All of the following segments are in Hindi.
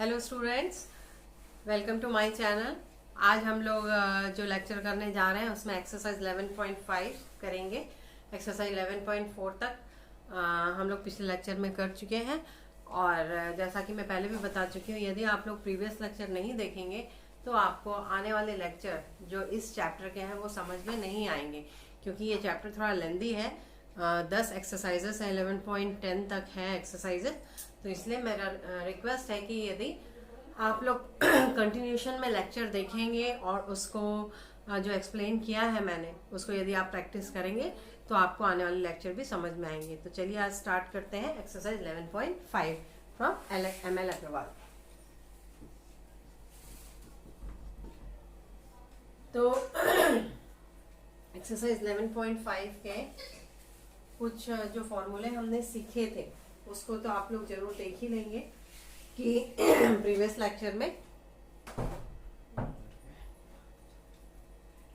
Hello students, welcome to my channel. आज हम लोग जो लेक्चर करने जा रहे हैं उसमें एक्सरसाइज 11.5 करेंगे। एक्सरसाइज 11.4 तक हम लोग पिछले लेक्चर में कर चुके हैं और जैसा कि मैं पहले भी बता चुकी हूँ, यदि आप लोग प्रीवियस लेक्चर नहीं देखेंगे तो आपको आने वाले लेक्चर जो इस चैप्टर के हैं वो समझ में नहीं आएंगे, क्योंकि ये चैप्टर थोड़ा लेंदी है। 10 एक्सरसाइजेस हैं, 11.10 तक है एक्सरसाइजेस। तो इसलिए मेरा रिक्वेस्ट है कि यदि आप लोग कंटिन्यूशन में लेक्चर देखेंगे और उसको जो एक्सप्लेन किया है मैंने उसको यदि आप प्रैक्टिस करेंगे तो आपको आने वाले लेक्चर भी समझ में आएंगे। तो चलिए आज स्टार्ट करते हैं एक्सरसाइज 11.5 फ्रॉम ML अग्रवाल। तो एक्सरसाइज 11.5 के कुछ जो फॉर्मूले हमने सीखे थे उसको तो आप लोग जरूर देख ही लेंगे कि प्रीवियस लेक्चर में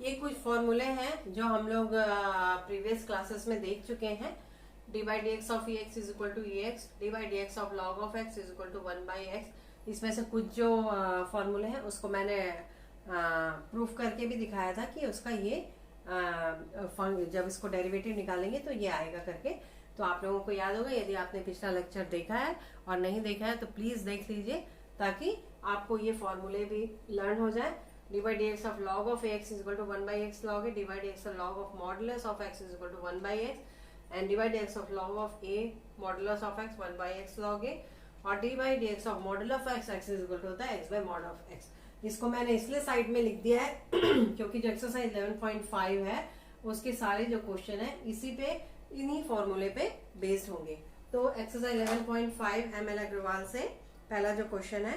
ये कुछ फॉर्मूले हैं जो हम लोग प्रीवियस क्लासेस में देख चुके हैं। D by D x of E X is equal to E X, D by D x of log of x is equal to 1 by X. इसमें से कुछ जो फॉर्मूले हैं उसको मैंने प्रूफ करके भी दिखाया था कि उसका ये जब इसको डेरिवेटिव निकालेंगे तो ये आएगा करके। तो आप लोगों को याद होगा, यदि आपने पिछला लेक्चर देखा है और नहीं देखा है तो प्लीज देख लीजिए ताकि आपको ये फॉर्मूले भी लर्न हो जाए। D by D x of log of x is equal to 1 by x log a, d by D x of log of modulus of x is equal to 1 by x and d by D x of log of a modulus of x 1 by x log a, और d by D x of modulus of x x is equal to होता है x by mod of x. इसको मैंने इसलिए साइड में लिख दिया है क्योंकि जो एक्सरसाइज 11.5 है उसके सारे जो क्वेश्चन है इसी पे, इन्हीं फॉर्मूले पे बेस्ड होंगे। तो एक्सरसाइज 11.5 ML अग्रवाल से पहला जो क्वेश्चन है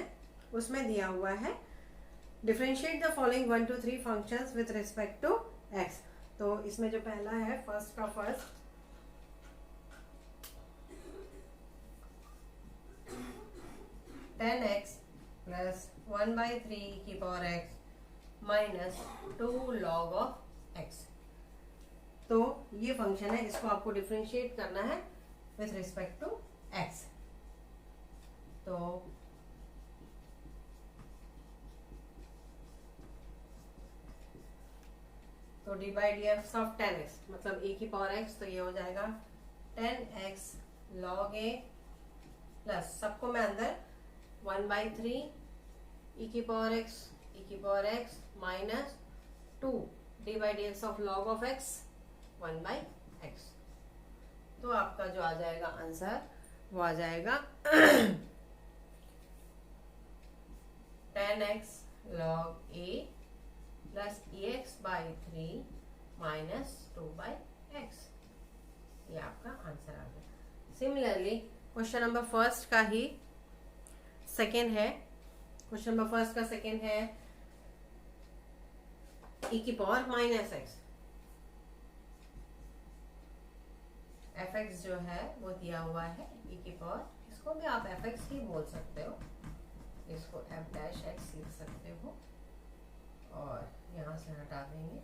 उसमें दिया हुआ है differentiate the following 1 to 3 functions with respect to x। तो इसमें जो पहला है फर्स्ट का first, ten X plus 1 by 3 की power x minus 2 log of x। तो ये फंक्शन है, इसको आपको डिफरेंशिएट करना है विथ रिस्पेक्ट टू x। तो D by D x of 10x मतलब a की पावर x, तो ये हो जाएगा 10x log a प्लस सबको मैं अंदर 1 बाई 3 e की power x minus 2 D by D x of log of x 1 by x. तो आपका जो आ जाएगा आंसर वो आ जाएगा 10x log a plus ex by 3 minus 2 by x. ये आपका आंसर आ गया। सिमिलरली क्वेश्चन नंबर फर्स्ट का ही सेकेंड है, क्वेश्चन नंबर फर्स्ट का सेकेंड है e की पावर माइनस एक्स। fx जो है वो दिया हुआ है e की पावर, इसको भी आप fx ही बोल सकते हो, इसको f डैश x लिख सकते हो और यहाँ से हटा देंगे,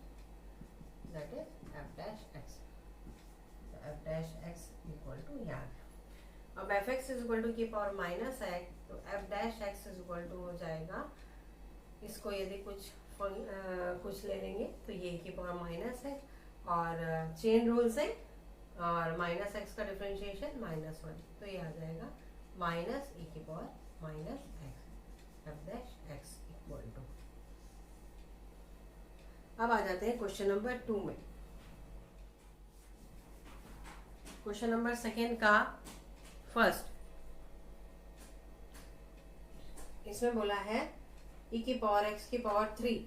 that is f dash x। तो f dash x equal to यहाँ, अब fx इज इक्वल टू की पावर माइनस x, तो f dash x is equal to हो जाएगा, इसको यदि कुछ ले लेंगे तो ये की पावर माइनस है और चेन रूल से और माइनस एक्स का डिफरेंशिएशन -1, तो ये आ जाएगा माइनस e की power minus X F dash X equal to. अब आ जाते हैं क्वेश्चन नंबर 2 में। क्वेश्चन नंबर सेकेंड का फर्स्ट, इसमें बोला है e की पावर x की पावर 3,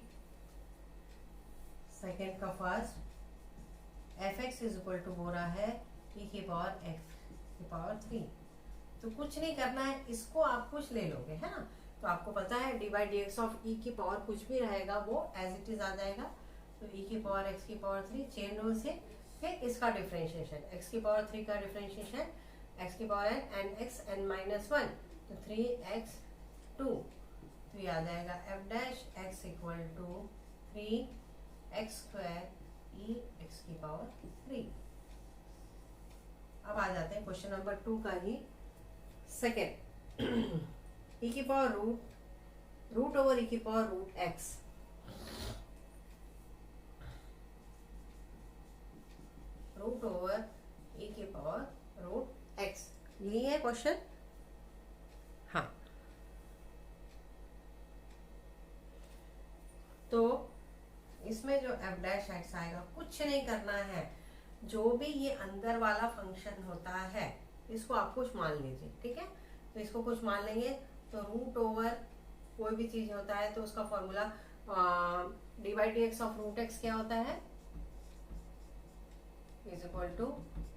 सेकेंड का first fx is equal to हो रहा है e की पावर x की पावर 3। तो कुछ नहीं करना है, इसको आप कुछ ले लोगे, है ना। तो आपको पता है D by D x of e की पावर कुछ भी रहेगा वो एज इट इज आ जाएगा। तो e की पावर x की पावर 3 चेन रूल से, फिर इसका डिफरेंशिएशन x की पावर 3 का डिफरेंशिएशन x की power n and x n minus 1, तो 3x 2, तो ये आ जाएगा f dash x equal to 3x square e x की पावर 3। अब आ जाते हैं क्वेश्चन नंबर 2 का ही सेकेंड, ई की पावर रूट ओवर ई की power root x, root over e की पावर रूट एक्स, यही है क्वेश्चन। हाँ, तो इसमें जो एफ डैश एक्स आएगा, कुछ नहीं करना है, जो भी ये अंदर वाला फंक्शन होता है इसको आप कुछ मान लीजिए, ठीक है। तो इसको कुछ मान लेंगे, तो रूट ओवर कोई भी चीज होता है तो उसका formula D by D x of root X क्या होता है, is equal to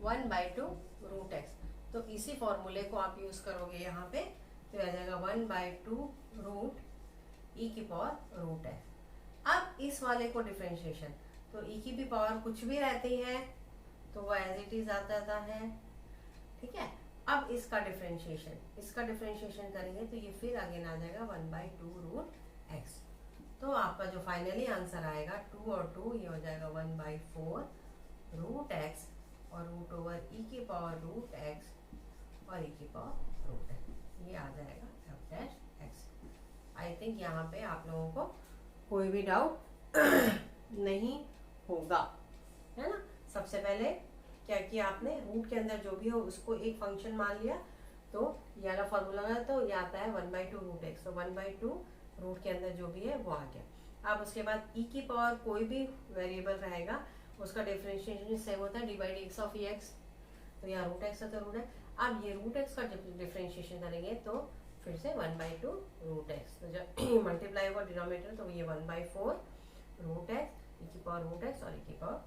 1/2 root X. तो इसी फॉर्मूले को आप यूज करोगे यहाँ पे, तो आ जाएगा 1/2 रूट ई की पावर रूट एक्स। अब इस वाले को डिफरेंशिएशन, तो ई की भी पावर कुछ भी रहती है तो वो एज इट इज आता जाता है, ठीक है। अब इसका डिफरेंशिएशन करेंगे तो ये फिर आगे आ जाएगा 1/2 रूट एक्स। तो आपका जो फाइनली आंसर आएगा 2 और 2 ये हो जाएगा 1/4 रूट एक्स और रूट ओवर ई की पावर रूट एक्स और ई की पावर रूट एक्स, ये आ जाएगा F dash x. I think यहाँ पे आप लोगों को कोई भी डाउट नहीं होगा, है ना। सबसे पहले क्या किया आपने, रूट के अंदर जो भी हो उसको एक फंक्शन मान लिया, तो ये वाला फॉर्मूला है, तो ये आता है 1/2 रूट एक्स, तो 1/2 रूट के अंदर जो भी है वो आ गया। अब उसके बाद ई की पावर कोई भी वेरिएबल रहेगा उसका डिफरेंशिएशन सेम होता है D by D x of E x, तो यहाँ रूट एक्स है तो रूट है। अब ये रूट एक्स का डिफरेंशिएशन करेंगे तो फिर से 1/2 रूट एक्स, तो जब मल्टीप्लाई होगा डिनोमिनेटर तो ये 1/4 रूट एक्स ई की पावर रूट एक्स और ई की पावर।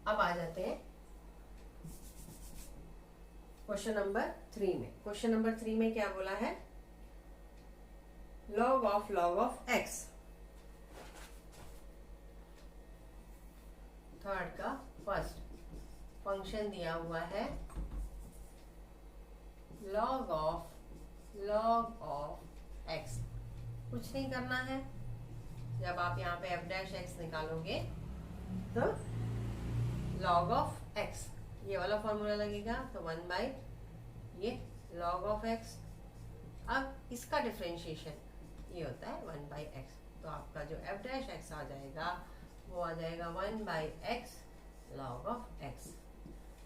अब आ जाते हैं क्वेश्चन नंबर 3 में। क्वेश्चन नंबर 3 में क्या बोला है, log ऑफ x, थर्ड का फर्स्ट फंक्शन दिया हुआ है log ऑफ x। कुछ नहीं करना है, जब आप यहाँ पे f डैश x निकालोगे तो log ऑफ x ये वाला फॉर्मूला लगेगा, तो 1 ये log ऑफ x। अब इसका डिफरेंशिएशन ये होता है 1/x, तो आपका जो f डैश x आ जाएगा वो आ जाएगा 1/x log ऑफ x।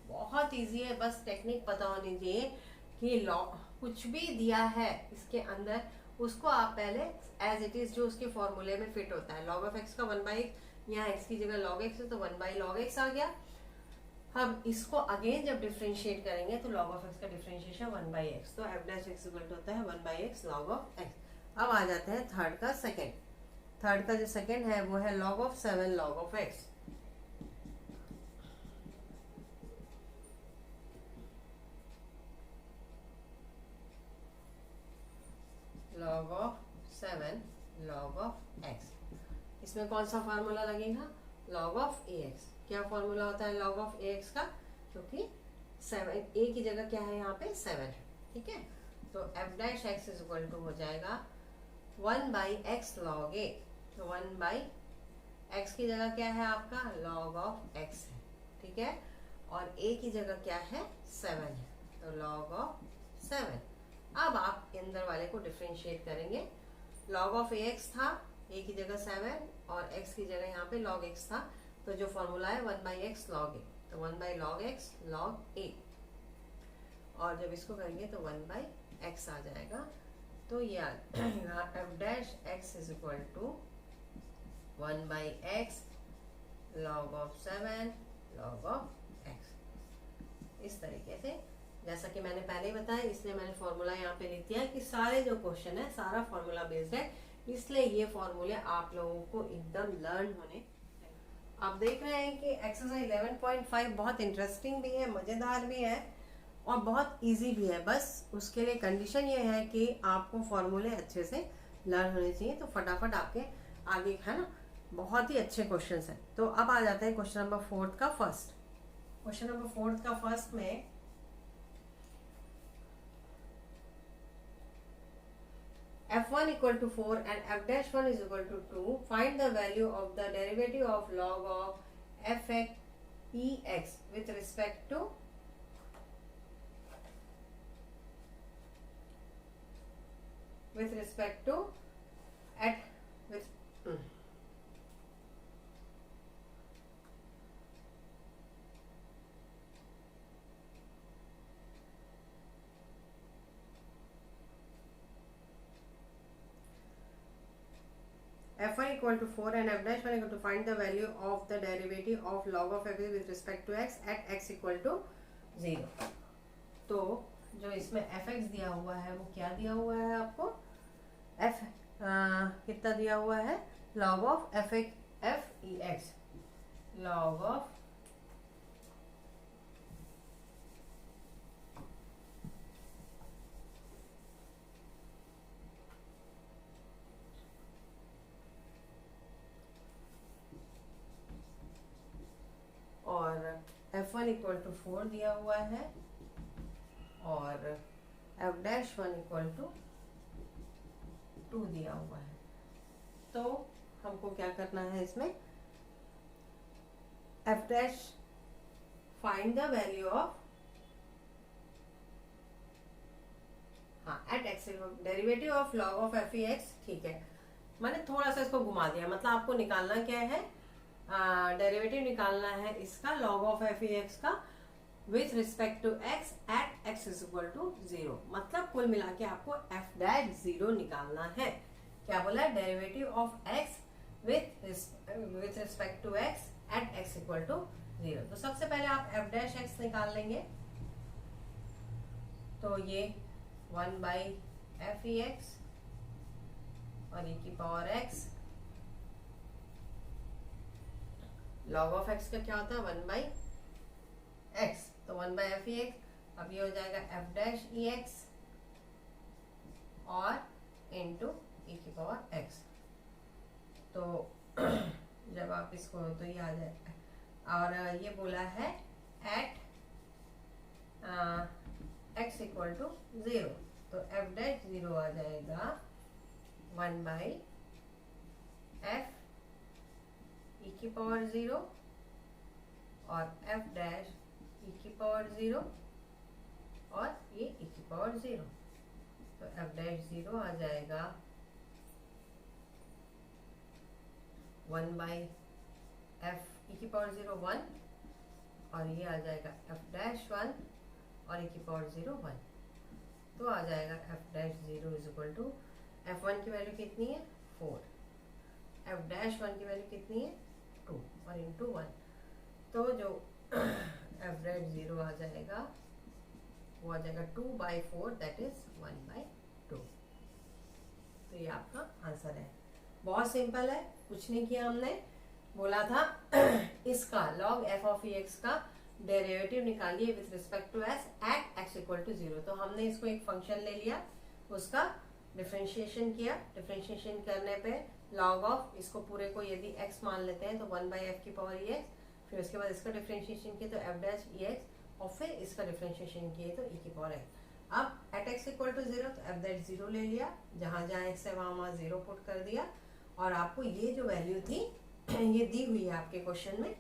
बहुत इजी है, बस टेक्निक पता होनी चाहिए कि log कुछ भी दिया है इसके अंदर उसको आप पहले एज इट इज जो उसके फॉर्मूले में फिट होता है। log ऑफ x का 1/x, यहाँ x की जगह log x है तो 1/log x आ गया। हम इसको अगेन जब डिफरेंशिएट करेंगे तो log ऑफ x का डिफरेंशिएशन 1/x, तो f dash x equal to होता है 1/x log ऑफ x। अब आ जाते हैं थर्ड का सेकंड। थर्ड का जो सेकंड है वो है log of 7 log of x। log of 7 log of x, इसमें कौन सा फार्मूला लगेगा, log ऑफ ax। क्या फॉर्मूला होता है log ऑफ ax का, क्योंकि 7 a की जगह क्या है यहाँ पे 7 है, ठीक है। तो f dash x is equal to हो जाएगा 1/x log a, तो 1/x की जगह क्या है आपका log ऑफ x है, ठीक है, और a की जगह क्या है 7 है, तो log ऑफ 7। अब आप अंदर वाले को डिफरेंशिएट करेंगे, log ऑफ ax था, a की जगह 7 और x की जगह यहाँ पे log x था, तो जो फॉर्मूला है 1/x log a, तो 1/log x log a, और जब इसको करेंगे तो 1/x आ जाएगा। तो ये यहाँ f dash x is equal to 1/x log of 7 log of x। इस तरीके से, जैसा कि मैंने पहले ही बताया, इसलिए मैंने फॉर्मूला यहाँ पे लिख दिया कि सारे जो क्वेश्चन है सारा फॉर्मूला बेस्ड है, इसलिए ये फॉर्मूले आप लोगों को एकदम लर्न होने। आप देख रहे हैं कि एक्सरसाइज 11.5 बहुत इंटरेस्टिंग भी है, मजेदार भी है और बहुत इजी भी है। बस उसके लिए कंडीशन ये है कि आपको फॉर्मूले अच्छे से लर्न होने चाहिए, तो फटाफट आपके आगे, है ना, बहुत ही अच्छे क्वेश्चन हैं। तो अब आ जाते हैं क्वेश्चन नंबर 4 का फर्स्ट। क्वेश्चन नंबर 4 का फर्स्ट में f1 equal to 4 and f dash 1 is equal to 2. Find the value of the derivative of log of f(x) ex with respect to with respect to at with f1 equal to 4 and f dash 1 equal to find the value of the derivative of log of f with respect to x at x equal to 0। तो जो इसमें fx दिया हुआ है वो क्या दिया हुआ है आपको, f कितना दिया हुआ है, log of f e x, log of और f1 इक्वल टू 4 दिया हुआ है और f डैश 1 इक्वल टू 2 दिया हुआ है। तो हमको क्या करना है इसमें, f dash find the value of, हाँ at x, derivative of log of f e x. ठीक है, मैंने थोड़ा सा इसको घुमा दिया, मतलब आपको निकालना क्या है, डेरिवेटिव निकालना है इसका log of f e x का with respect to x at x is equal to 0। मतलब कुल मिला के आपको एफ डैश 0 निकालना है। क्या बोला है, derivative of X with respect to x at X equal to 0। तो सबसे पहले आप एफ डैश एक्स निकाल लेंगे, तो ये 1 बाई एफ ई एक्स और e की power x, log of x का क्या होता है 1 बाई एक्स, तो 1 बाई एफ ई एक्स। अब ये हो जाएगा एफ डैश ई एक्स और इंटू e की पावर x। तो जब आप इसको, तो ये आ जाएगा, और ये बोला है एट x इक्वल टू 0, तो एफ डैश 0 आ जाएगा 1 बाई एफ e की पावर 0 और f डैश e की पावर 0 और ये e की पावर 0, तो f डैश 0 आ जाएगा 1 बाई f e की पावर 0 1 और ये आ जाएगा f डैश 1 और e की पावर 0 1। तो आ जाएगा f dash 0 is equal to f1 की वैल्यू कितनी है 4, f डैश 1 की वैल्यू कितनी है 2 और इंटू 1। तो जो f डैश 0 आ जाएगा वो आ जाएगा 2 बाई 4 दैट इज 1 बाई 2। तो ये आपका आंसर है, बहुत सिंपल है, कुछ नहीं किया हमने। बोला था इसका लॉग f ऑफ एक्स का डेरिवेटिव निकालिए with respect to s at x equal to 0। तो हमने इसको एक फंक्शन ले लिया, उसका डिफरेंशिएशन किया, डिफरेंशिएशन करने पे लॉग ऑफ, इसको पूरे को यदि x मान लेते हैं तो 1 बाई एफ की पावर ई एक्स, फिर उसके बाद इसका डिफरेंशिएशन किया तो एफ डैश ई एक्स और फिर इसका डिफरेंशिएशन किए तो e की पावर एक्स। अब एट x इक्वल टू 0 तो एफ डैश 0 ले लिया, जहां जहां x है वहां 0 पुट कर दिया और आपको ये जो वैल्यू थी ये दी हुई है आपके क्वेश्चन में,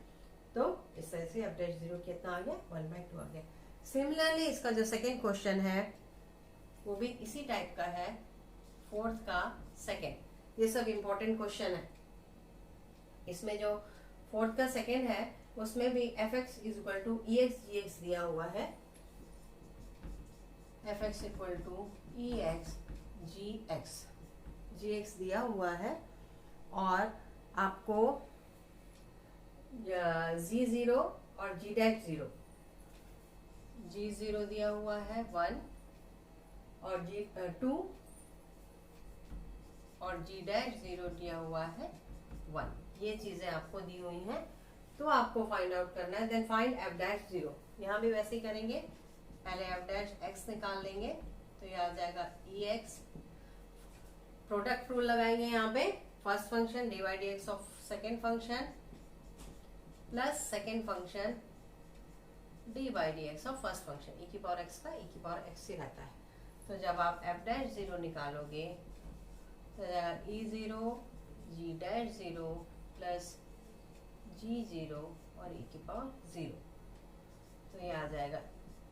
तो इस तरह से एफ डैश 0 कितना आ गया 1 बाई 2 आ गया। सिमिलरली इसका जो सेकेंड क्वेश्चन है वो भी इसी टाइप का है, फोर्थ का सेकेंड। ये सब इंपॉर्टेंट क्वेश्चन है। इसमें जो फोर्थ का सेकेंड है उसमें भी F X is equal to E X G X दिया हुआ है, F X equal to E X G X दिया हुआ है और आपको z0 और g डैश 0, g0 दिया हुआ है 1 और g2 और g डैश 0 दिया हुआ है 1। ये चीजें आपको दी हुई हैं, तो आपको फाइंड आउट करना है। देन फाइंड f डैश 0, यहाँ भी वैसे ही करेंगे, पहले f डैश x निकाल लेंगे तो ये आ जाएगा ई एक्स, प्रोडक्ट रूल लगाएंगे यहाँ पे, first function d by D x of second function plus second function d by D x of first function, e की पावर एक्स का ई की पावर एक्स ही रहता है। तो जब आप f डैश 0 निकालोगे तो जाएगा e0 g dash 0 plus g0 और e की पावर 0, तो ये आ जाएगा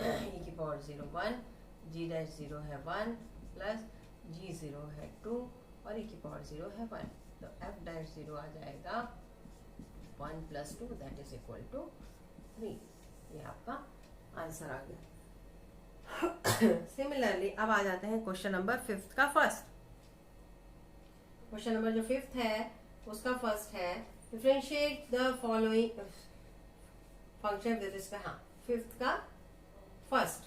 e की पावर 0 1, g डैश 0 है 1 प्लस जी ज़ीरो है 2 और e की पावर 0 है 1, तो f डैश 0 आ जाएगा 1 + 2 दैट इज इक्वल टू 3। ये आपका आंसर आ गया। सिमिलरली अब आ जाते हैं क्वेश्चन नंबर 5 का फर्स्ट। क्वेश्चन नंबर जो 5 है उसका फर्स्ट है differentiate the following function with respect, हाँ 5 का फर्स्ट,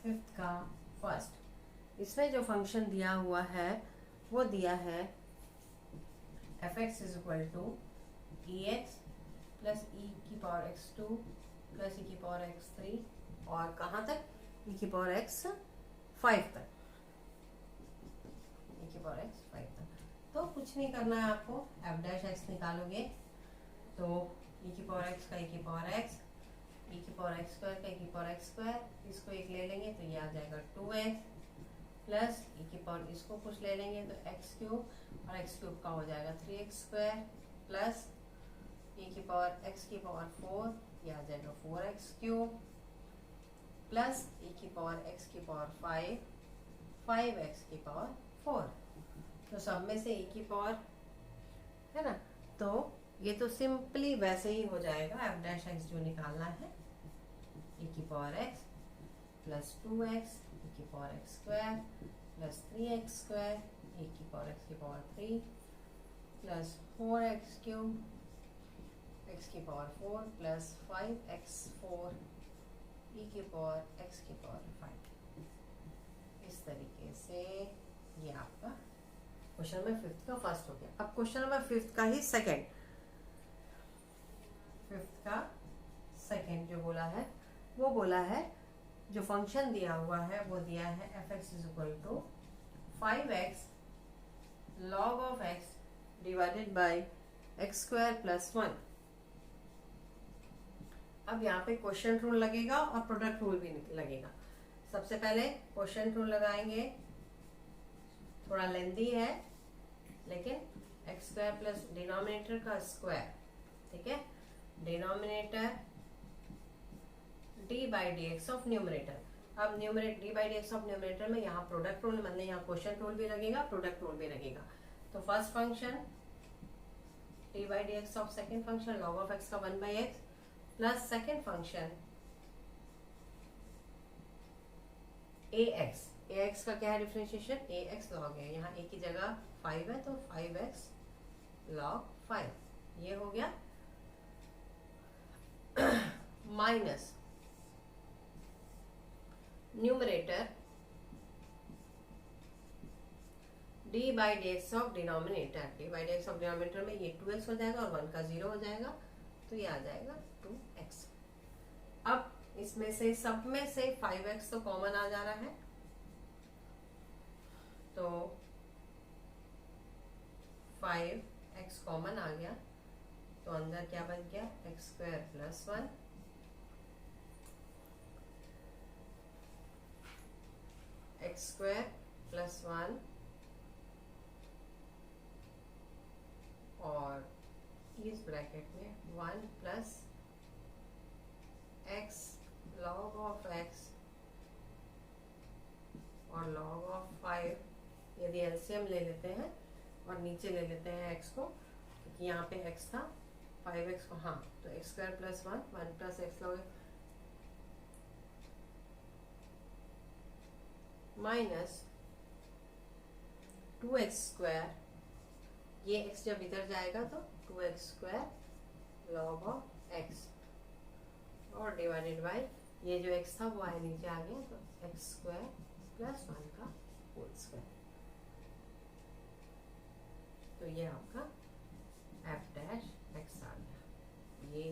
5 का फर्स्ट। इसमें जो फंक्शन दिया हुआ है वो दिया है f(x) is equal to ex plus e की पावर x2 प्लस e की पावर x3 और कहाँ तक e की पावर x5 तक, e की पावर x5 तक। तो कुछ नहीं करना है आपको, f डैश x निकालोगे तो e की पावर x का e की पावर x, e की पावर x स्क्वायर का e की पावर x स्क्वायर, इसको एक ले लेंगे तो ये आ जाएगा 2x प्लस e की पावर इसको कुछ ले लेंगे तो x क्यूब और x क्यूब का हो जाएगा 3x स्क्वायर प्लस e की पावर x की पावर 4, ये आ जाएगा 4x क्यूब प्लस e की पावर x की पावर 5, 5x की पावर 4। तो सब में से e की पावर है ना, तो ये तो सिंपली वैसे ही हो जाएगा। f डैश x जो निकालना है e की power x plus 2x e की power x square plus 3x square e की पावर x की power 3 plus 4x cube x की पावर 4 प्लस 5x4 e की पावर x की पावर 5। इस तरीके से ये आपका क्वेश्चन नंबर 5 का फर्स्ट हो गया। अब क्वेश्चन नंबर 5 का ही सेकंड, 5 का सेकंड जो बोला है वो बोला है जो फंक्शन दिया हुआ है वो दिया है f(x) is equal to 5x log of x divided by x square plus 1। अब यहाँ पे क्वेश्चन रूल लगेगा और प्रोडक्ट रूल भी लगेगा। सबसे पहले क्वेश्चन रूल लगाएंगे, थोड़ा लेंथी है लेकिन x स्क्वायर प्लस डिनोमिनेटर का स्क्वायर, ठीक है, denominator d by D x of numerator. अब numerator d by D x of numerator में यहाँ प्रोडक्ट रूल मतलब यहाँ क्वेश्चन रूल भी लगेगा, प्रोडक्ट रूल भी लगेगा। तो first function d by D x of second function log of x का 1 by x plus second function ax, ax का क्या है डिफरेंशिएशन, ax log है, यहाँ a की जगह 5 है तो 5x log 5, ये हो गया minus numerator d by D x of denominator, d by D x of denominator में ये 2x हो जाएगा और 1 का 0 हो जाएगा तो ये आ जाएगा 2x। अब इसमें से सब में से 5x तो कॉमन आ जा रहा है तो 5x कॉमन आ गया तो अंदर क्या बन गया x square plus 1 x square plus 1 और इस ब्रैकेट में 1 plus x log of x और log of 5। यदि एलसीएम ले लेते हैं और नीचे ले लेते हैं x को, क्योंकि यहाँ पे x था 5x को, हाँ तो x square plus 1 1 plus x log minus 2x square, ये x जब इधर जाएगा तो 2x square log of x और डिवाइडेड बाय ये जो x था वो आए नीचे आ गया तो x स्क्वायर प्लस 1 का होल स्क्वायर। तो ये आपका f डैश x आ गया। ये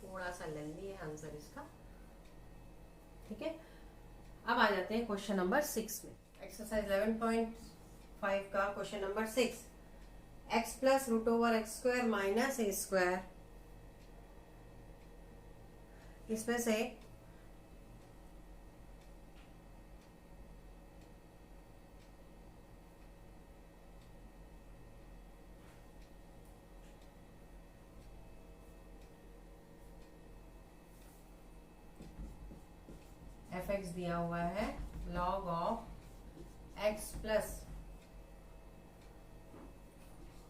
थोड़ा सा लेंदी है आंसर इसका, ठीक है। अब आ जाते हैं क्वेश्चन नंबर 6 में, एक्सरसाइज 11.5 का question number 6, x plus root over x square minus ए स्क्वायर, इसमें से एफ एक्स दिया हुआ है log of x plus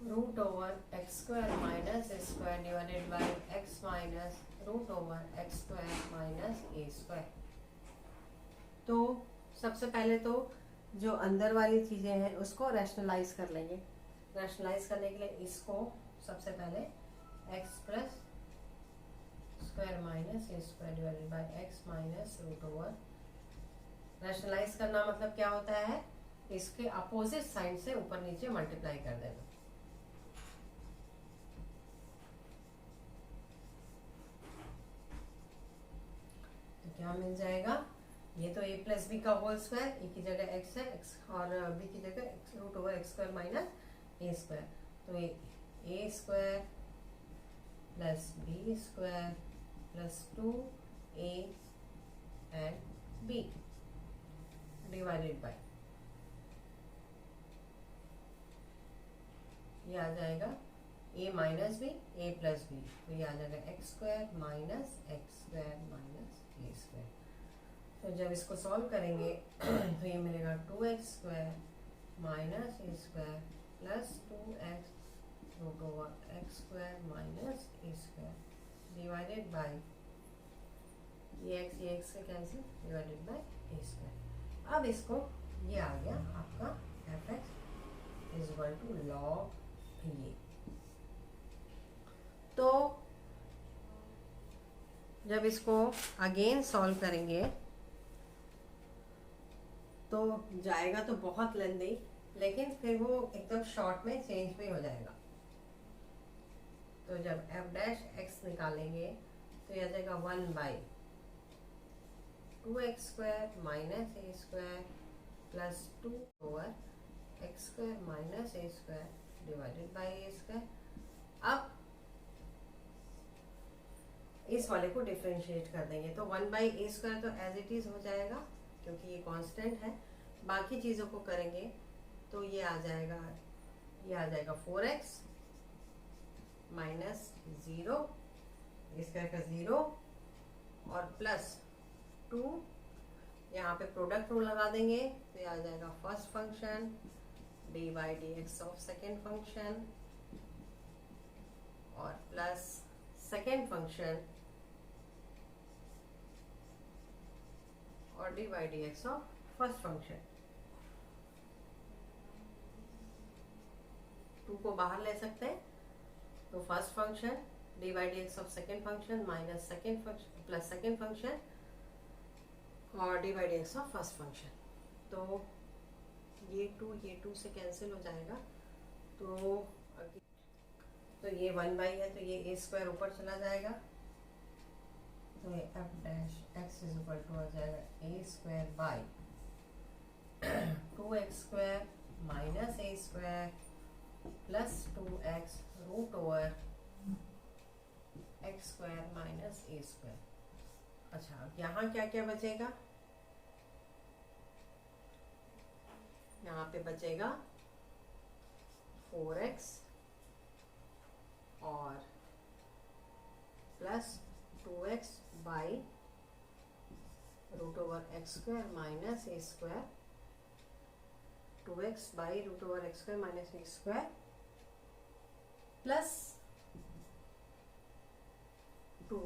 root over x square minus A square divided by x minus root over x square minus A square. तो सबसे पहले तो जो अंदर वाली चीज़ें हैं उसको रैशनलाइज कर लेंगे। रैशनलाइज करने के लिए इसको सबसे पहले X plus square minus A square divided by x minus root over, rationalise करना मतलब क्या होता है, इसके अपोजिट साइड से ऊपर नीचे मल्टीप्लाई कर देना। तो क्या मिल जाएगा, ये तो a प्लस बी का होल स्क्वायर, ए की जगह x है, x और b की जगह root over x square minus ए स्क्वायर, तो a square plus b square plus 2a and b divided by, ये आ जाएगा a minus b a plus b, तो ये आ जाएगा x square minus x square minus ए स्क्वायर। तो जब इसको सॉल्व करेंगे तो ये मिलेगा 2x square minus A square plus 2x root over x square minus A square divided by ये x से cancel divided by A square. अब इसको ये आ गया आपका F X is equal to log ये। तो जब इसको अगेन सॉल्व करेंगे तो जाएगा तो बहुत लेंदी, लेकिन फिर वो एकदम शॉर्ट में चेंज भी हो जाएगा। तो जब एफ डैश एक्स निकालेंगे तो यह आ जाएगा 1 by 2x square minus A square plus 2 over x square minus A square divided by A square. अब इस वाले को डिफरेंशिएट कर देंगे तो 1 बाई ए स्क्वायर तो एज इट इज हो जाएगा क्योंकि ये कांस्टेंट है। बाकी चीज़ों को करेंगे तो ये आ जाएगा 4x माइनस 0 स्क्वायर का 0 और प्लस 2, यहाँ पे प्रोडक्ट रूल लगा देंगे तो ये आ जाएगा first function d by D x of second function और प्लस सेकेंड फंक्शन और d by D x of first function. 2 को बाहर ले सकते हैं तो first function d by D x of second function minus second function plus second function और d by D x of first function. तो ये 2 से कैंसिल हो जाएगा तो ये 1 बाई है तो ये ए स्क्वायर ऊपर चला जाएगा तो ये f dash x is equal to आ जाएगा a square by 2x square minus A square plus 2x root over x square minus A square. अच्छा, अब यहाँ क्या क्या बचेगा, यहाँ पे बचेगा 4x और plus 2x by root over x square minus A square 2x by root over x square minus A square plus 2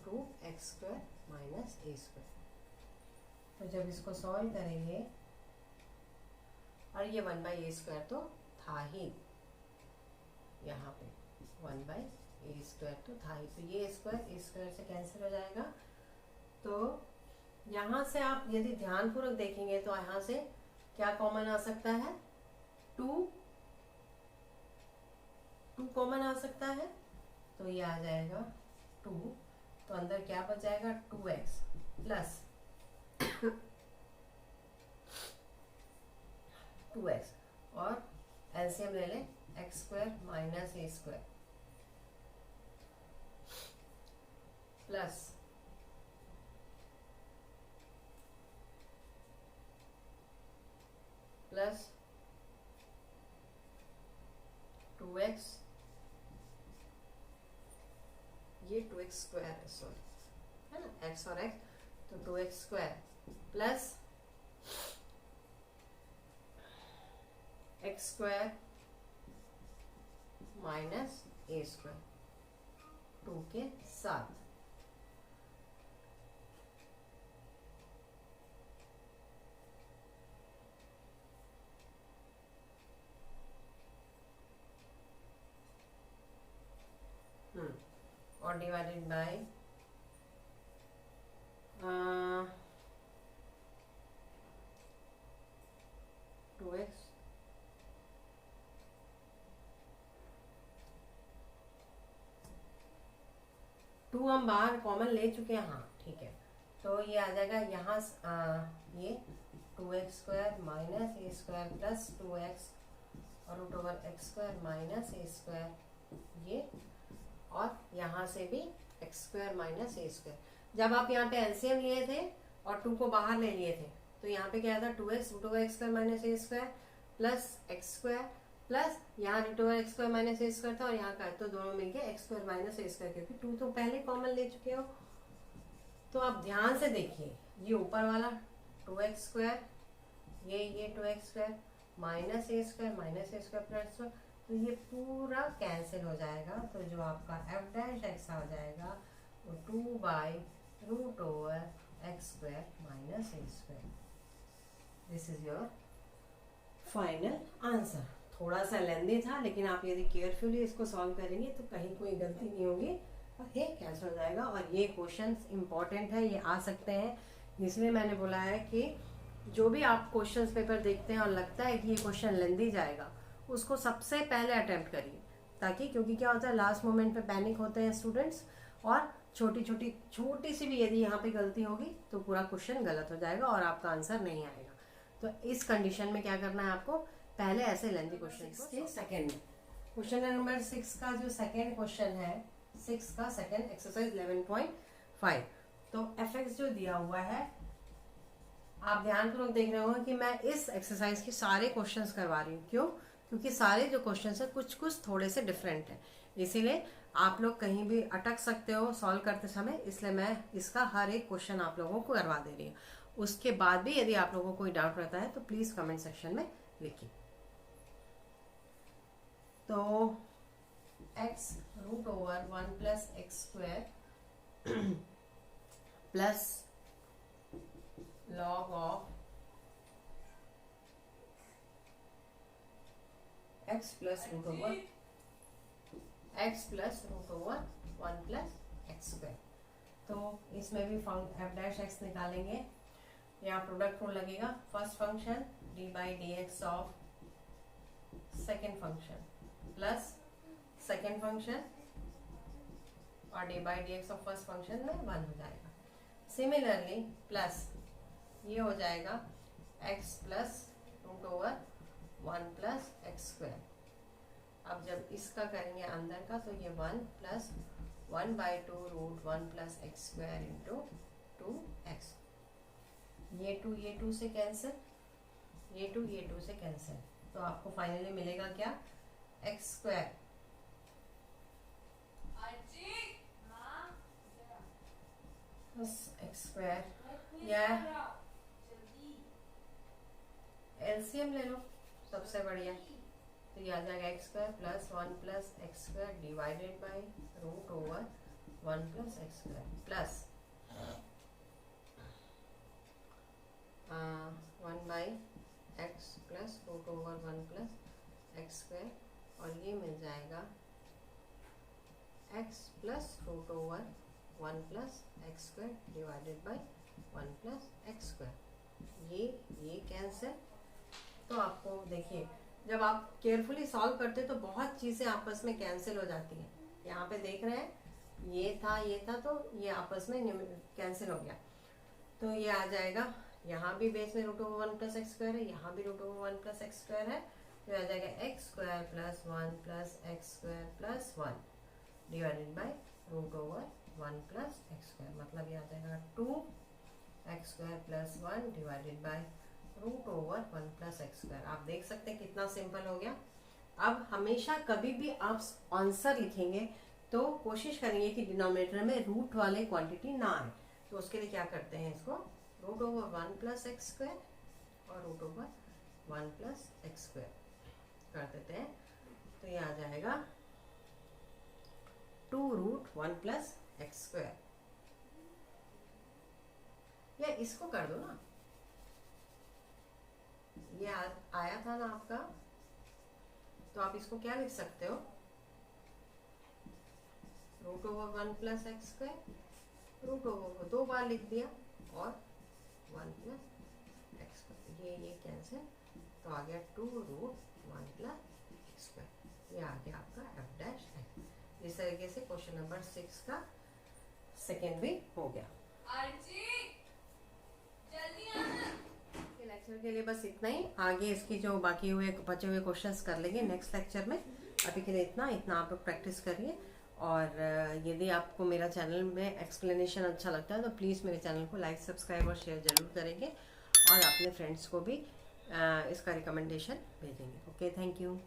root X square minus A square. तो जब इसको सॉल्व करेंगे और ये 1 बाई ए स्क्वायर तो था ही, यहाँ पे 1 बाई ए स्क्वायर तो था ही, तो ये स्क्वायर से कैंसिल हो जाएगा। तो यहाँ से आप यदि ध्यानपूर्वक देखेंगे तो यहाँ से क्या कॉमन आ सकता है, 2 कॉमन आ सकता है तो ये आ जाएगा 2, तो अंदर क्या बच जाएगा 2x प्लस 2x और एलसीएम ले लें एक्स स्क्वायर माइनस ए स्क्वायर प्लस 2x, ये 2x स्क्वायर है, सॉरी है ना, x और x, तो 2x square plus x square minus ए स्क्वायर 2 के साथ। और डिवाइडेड बाय 2x टू हम बाहर कॉमन ले चुके हैं, हाँ ठीक है। तो ये आ जाएगा यहाँ ये 2x स्क्वायर माइनस ए स्क्वायर प्लस 2x और root over x square minus ए स्क्वायर ये, और यहाँ से भी एक्स स्क्वायर माइनस ए स्क्वायर। जब आप यहाँ पे एलसीएम लिए थे और 2 को बाहर ले लिए थे तो यहाँ पे क्या था 2x root over x square minus ए square plus x square plus यहाँ root over x square minus ए स्क्वायर था और यहाँ का तो दोनों मिलके एक्स स्क्वायर माइनस ए स्क्वायर, क्योंकि 2 तो पहले कॉमन ले चुके हो। तो आप ध्यान से देखिए, ये ऊपर वाला 2x स्क्वायर ये 2x स्क्वायर माइनस ए स्क्वायर प्लस, तो ये पूरा कैंसिल हो जाएगा। तो जो आपका एफ डैश एक्स आ जाएगा वो 2 by root over x square minus A square. This is your final answer. थोड़ा सा लेंदी था, लेकिन आप यदि केयरफुली इसको सॉल्व करेंगे तो कहीं कोई गलती नहीं होगी और ये कैंसिल हो जाएगा। और ये क्वेश्चंस इंपॉर्टेंट है, ये आ सकते हैं, इसलिए मैंने बोला है कि जो भी आप क्वेश्चंस पेपर देखते हैं और लगता है कि ये क्वेश्चन लेंदी जाएगा, उसको सबसे पहले अटेम्प्ट करिए, ताकि क्योंकि क्या होता है लास्ट मोमेंट पे पैनिक होते हैं स्टूडेंट्स, और छोटी सी भी यदि यहाँ पे गलती होगी तो पूरा क्वेश्चन गलत हो जाएगा और आपका आंसर नहीं आएगा। तो इस कंडीशन में क्या करना है आपको, पहले ऐसे लेंदी क्वेश्चन को सेकेंड में क्वेश्चन नंबर 6 का जो सेकेंड क्वेश्चन है, 6 का सेकेंड एक्सरसाइज 11.5। तो एफ एक्स जो दिया हुआ है, आप ध्यानपूर्वक देख रहे हो कि मैं इस एक्सरसाइज के सारे क्वेश्चंस करवा रही हूँ। क्यों? क्योंकि सारे जो क्वेश्चंस है कुछ थोड़े से डिफरेंट हैं, इसीलिए आप लोग कहीं भी अटक सकते हो सॉल्व करते समय, इसलिए मैं इसका हर एक क्वेश्चन आप लोगों को करवा दे रही हूँ। उसके बाद भी यदि आप लोगों को कोई डाउट रहता है तो प्लीज कमेंट सेक्शन में लिखिए। तो x root over 1 plus x square plus log of x plus root over 1 plus x square. तो इसमें भी एफ डैश एक्स निकालेंगे, यहाँ प्रोडक्ट रूल लगेगा। First function d by D x of second function plus second function और d by D x of first function में 1 हो जाएगा। सिमिलरली प्लस ये हो जाएगा x plus root over 1 plus x square. अब जब इसका करेंगे अंदर का तो ये 1 plus 1/2 root 1 plus x square into 2x। ये 2 से कैंसिल, ये 2 से कैंसिल, तो आपको फाइनली मिलेगा क्या, x square plus x square, या एलसीएम ले लो सबसे बढ़िया, तो ये आ जाएगा x square plus 1 plus x square divided by root over 1 plus x square plus 1 by x plus root over 1 plus x square, और ये मिल जाएगा x plus root over 1 plus x square divided by 1 plus x square. ये कैंसिल। तो आपको देखिए, जब आप केयरफुली सॉल्व करते तो बहुत चीज़ें आपस में कैंसिल हो जाती हैं। यहाँ पे देख रहे हैं ये था तो ये आपस में कैंसिल हो गया। तो ये आ जाएगा, यहाँ भी बेस में root over 1 plus x square है, यहाँ भी root over 1 plus x square है, तो आ जाएगा x square plus 1 plus x square plus 1 divided by root over 1 plus x square. मतलब ये आ जाएगा 2 x square plus 1 divided by root over 1 plus x square. आप देख सकते हैं कितना सिंपल हो गया। अब हमेशा कभी भी आप आंसर लिखेंगे तो कोशिश करेंगे कि डिनोमिनेटर में रूट वाले क्वांटिटी ना आए, तो उसके लिए क्या करते हैं, इसको root over 1 plus x square और root over 1 plus x square कर देते हैं, तो ये आ जाएगा 2 रूट 1 प्लस एक्स स्क्वायर। या इसको कर दो ना, ये आया था ना आपका, तो आप इसको क्या लिख सकते हो, root over 1 plus x square, root over को 2 बार लिख दिया और 1 प्लस एक्स स्क्वायर, ये कैंसिल, तो आ गया 2 रूट 1 प्लस एक्स स्क्वायर। ये आ गया आपका एफ डैश है। इस तरीके से क्वेश्चन नंबर 6 का सेकेंड भी हो गया। लेक्चर के लिए बस इतना ही, आगे इसकी जो बाकी हुए बचे हुए क्वेश्चंस कर लेंगे नेक्स्ट लेक्चर में। अभी के लिए इतना आप लोग प्रैक्टिस करिए, और यदि आपको मेरा चैनल में एक्सप्लेनेशन अच्छा लगता है तो प्लीज़ मेरे चैनल को लाइक, सब्सक्राइब और शेयर ज़रूर करेंगे, और अपने फ्रेंड्स को भी इसका रिकमेंडेशन भेजेंगे। Okay, thank you.